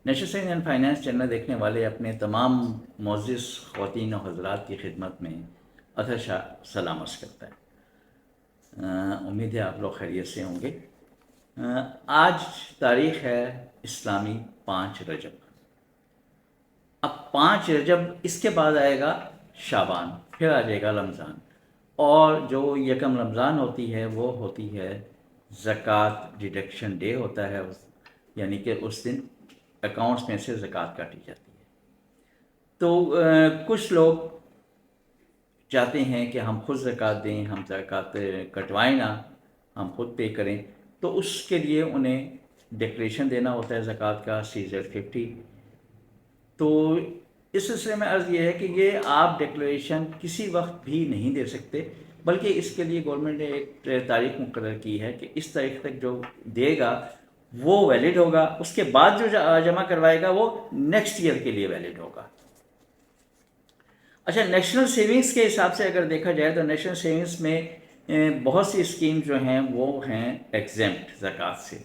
National science and finance channel देखने वाले अपने तमाम मोअज़्ज़िज़ ख़वातीन और हज़रात की खिदमत में अथाह सलाम अर्ज़ करता है। उम्मीद है आप लोग खैरियत से होंगे। आज तारीख़ है इस्लामी 5 रजब। अब 5 रजब इसके बाद आएगा शाबान, फिर आ जाएगा रमज़ान, और जो यकम रमज़ान होती है वो होती है ज़कात डिडक्शन डे होता है, यानी कि उस दिन अकाउंट्स में से ज़कात काटी जाती है। तो कुछ लोग चाहते हैं कि हम खुद ज़कात दें, हम ज़कात कटवाएं ना, हम खुद पे करें। तो उसके लिए उन्हें डिक्लेरेशन देना होता है ज़कात का, CZ50। तो इस सिलसिले में अर्ज़ ये है कि ये आप डिक्लेरेशन किसी वक्त भी नहीं दे सकते, बल्कि इसके लिए गवर्नमेंट ने एक तारीख मुकर्रर की है कि इस तारीख तक जो देगा वो वैलिड होगा, उसके बाद जो जमा करवाएगा वो नेक्स्ट ईयर के लिए वैलिड होगा। अच्छा, नेशनल सेविंग्स के हिसाब से अगर देखा जाए तो नेशनल सेविंग्स में बहुत सी स्कीम जो हैं वो हैं एग्जेम्प्ट ज़कात से।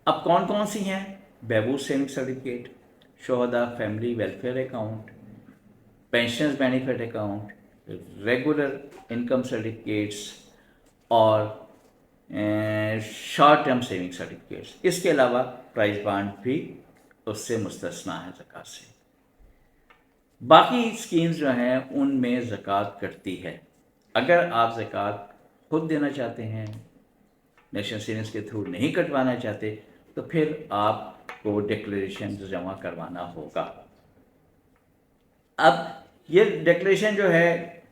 अब कौन कौन सी हैं? Behbood saving certificate, Shuhada family welfare account, pension benefit account, regular income certificates और शॉर्ट टर्म सेविंग सर्टिफिकेट्स। इसके अलावा प्राइस बॉन्ड भी उससे मुस्तस्ना है ज़कात से। बाकी स्कीम्स जो हैं उनमें ज़कात कटती है। अगर आप ज़कात खुद देना चाहते हैं, नेशनल सेविंग्स के थ्रू नहीं कटवाना चाहते, तो फिर आपको डिक्लेरेशन जमा करवाना होगा। अब ये डिक्लेरेशन जो है,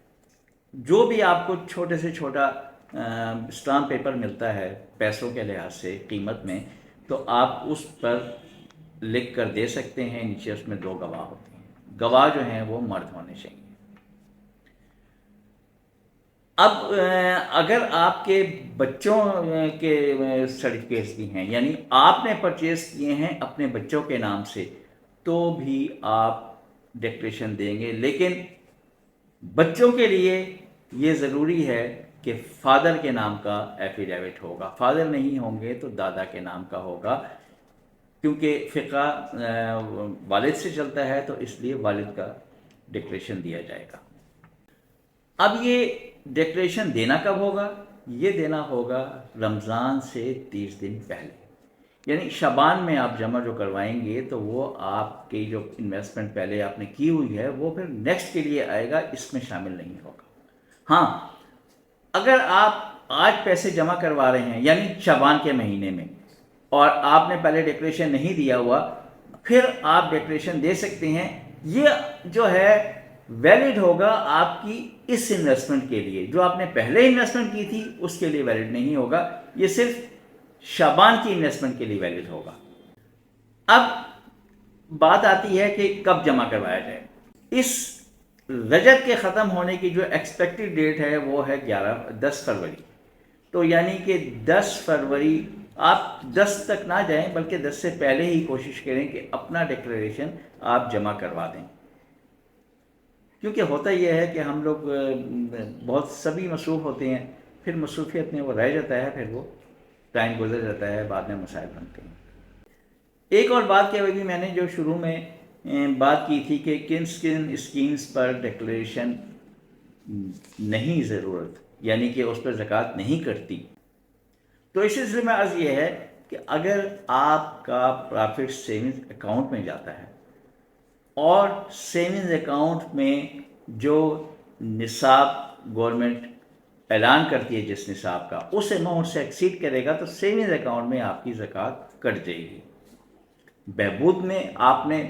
जो भी आपको छोटे से छोटा स्टाम्प पेपर मिलता है पैसों के लिहाज से कीमत में, तो आप उस पर लिख कर दे सकते हैं। नीचे उसमें 2 गवाह होते हैं। गवाह जो हैं वो मर्द होने चाहिए। अब अगर आपके बच्चों के सर्टिफिकेट्स भी हैं, यानी आपने परचेज़ किए हैं अपने बच्चों के नाम से, तो भी आप डिक्लेरेशन देंगे। लेकिन बच्चों के लिए ये ज़रूरी है कि फ़ादर के नाम का एफिडेविट होगा। फ़ादर नहीं होंगे तो दादा के नाम का होगा, क्योंकि फ़िक़ा वालिद से चलता है, तो इसलिए वालिद का डिक्लेरेशन दिया जाएगा। अब ये डिक्लेरेशन देना कब होगा? ये देना होगा रमज़ान से 30 दिन पहले। यानी शबान में आप जमा जो करवाएंगे तो वो आपकी जो इन्वेस्टमेंट पहले आपने की हुई है वो फिर नेक्स्ट के लिए आएगा, इसमें शामिल नहीं होगा। हाँ, अगर आप आज पैसे जमा करवा रहे हैं यानी शबान के महीने में, और आपने पहले डिक्लेरेशन नहीं दिया हुआ, फिर आप डिक्लेरेशन दे सकते हैं। ये जो है वैलिड होगा आपकी इस इन्वेस्टमेंट के लिए। जो आपने पहले इन्वेस्टमेंट की थी उसके लिए वैलिड नहीं होगा, ये सिर्फ शाबान की इन्वेस्टमेंट के लिए वैलिड होगा। अब बात आती है कि कब जमा करवाया जाए। इस रजब के ख़त्म होने की जो एक्सपेक्टेड डेट है वो है 10 फरवरी। तो यानी कि 10 फरवरी आप 10 तक ना जाएं, बल्कि 10 से पहले ही कोशिश करें कि अपना डिक्लेरेशन आप जमा करवा दें। क्योंकि होता यह है कि हम लोग बहुत सभी मसरूफ़ होते हैं, फिर मसरूफियत में वो रह जाता है, फिर वो टाइम गुजर जाता है, बाद में मसाइल बनते हैं। एक और बात क्या होगी, मैंने जो शुरू में बात की थी कि किन किन स्कीम्स पर डिक्लेरेशन नहीं ज़रूरत, यानी कि उस पर ज़कात नहीं कटती। तो इस सिलसिले में अर्ज़ ये है कि अगर आपका प्रॉफिट सेविंग्स अकाउंट में जाता है और सेविंग्स अकाउंट में जो निसाब गवर्नमेंट ऐलान करती है, जिस निसाब का, उस अमाउंट से एक्सीड करेगा तो सेविंग्स अकाउंट में आपकी ज़कात कट जाएगी। बहबूद में आपने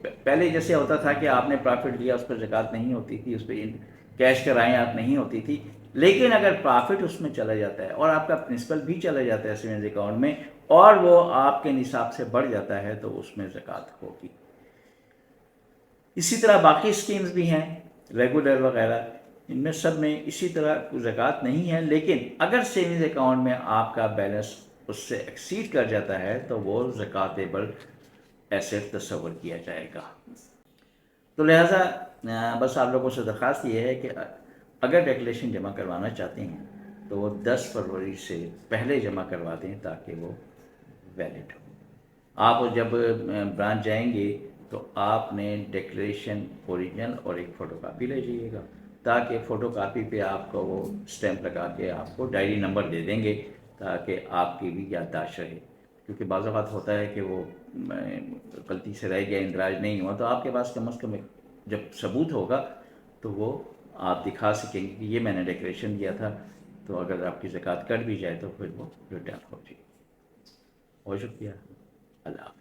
पहले जैसे होता था कि आपने प्रॉफिट लिया, उस पर ज़कात नहीं होती थी, उस पर कैश करायात नहीं होती थी। लेकिन अगर प्रॉफिट उसमें चला जाता है और आपका प्रिंसिपल भी चला जाता है सेविंग्स अकाउंट में, और वो आपके निसाब से बढ़ जाता है, तो उसमें ज़कात होगी। इसी तरह बाकी स्कीम्स भी हैं, रेगुलर वगैरह, इनमें सब में इसी तरह ज़कात नहीं है। लेकिन अगर सेविंग्स अकाउंट में आपका बैलेंस उससे एक्सीड कर जाता है तो वो ज़कातेबल एसेट तस्वर किया जाएगा। तो लिहाजा बस आप लोगों से दरख्वास्त ये है कि अगर डिक्लेरेशन जमा करवाना चाहते हैं तो वो 10 फरवरी से पहले जमा करवा दें ताकि वो वैलिड हो। آپ جب برانچ جائیں گے تو آپ نے ڈیکلیریشن اوریجنل اور ایک فوٹو کاپی لے جائیے گا، تاکہ فوٹو کاپی پہ آپ کو وہ اسٹیمپ لگا کے آپ کو ڈائری نمبر دے دیں گے، تاکہ آپ کی بھی یادداشت رہے، کیونکہ بعض اوقات ہوتا ہے کہ وہ غلطی سے رہ گیا، اندراج نہیں ہوا، تو آپ کے پاس کم از کم جب ثبوت ہوگا تو وہ آپ دکھا سکیں گے کہ یہ میں نے ڈیکلیریشن دیا تھا، تو اگر آپ کی زکوٰۃ کٹ بھی جائے تو پھر وہ ریٹرن ہو جائے۔ بہت شکریہ، اللہ حافظ۔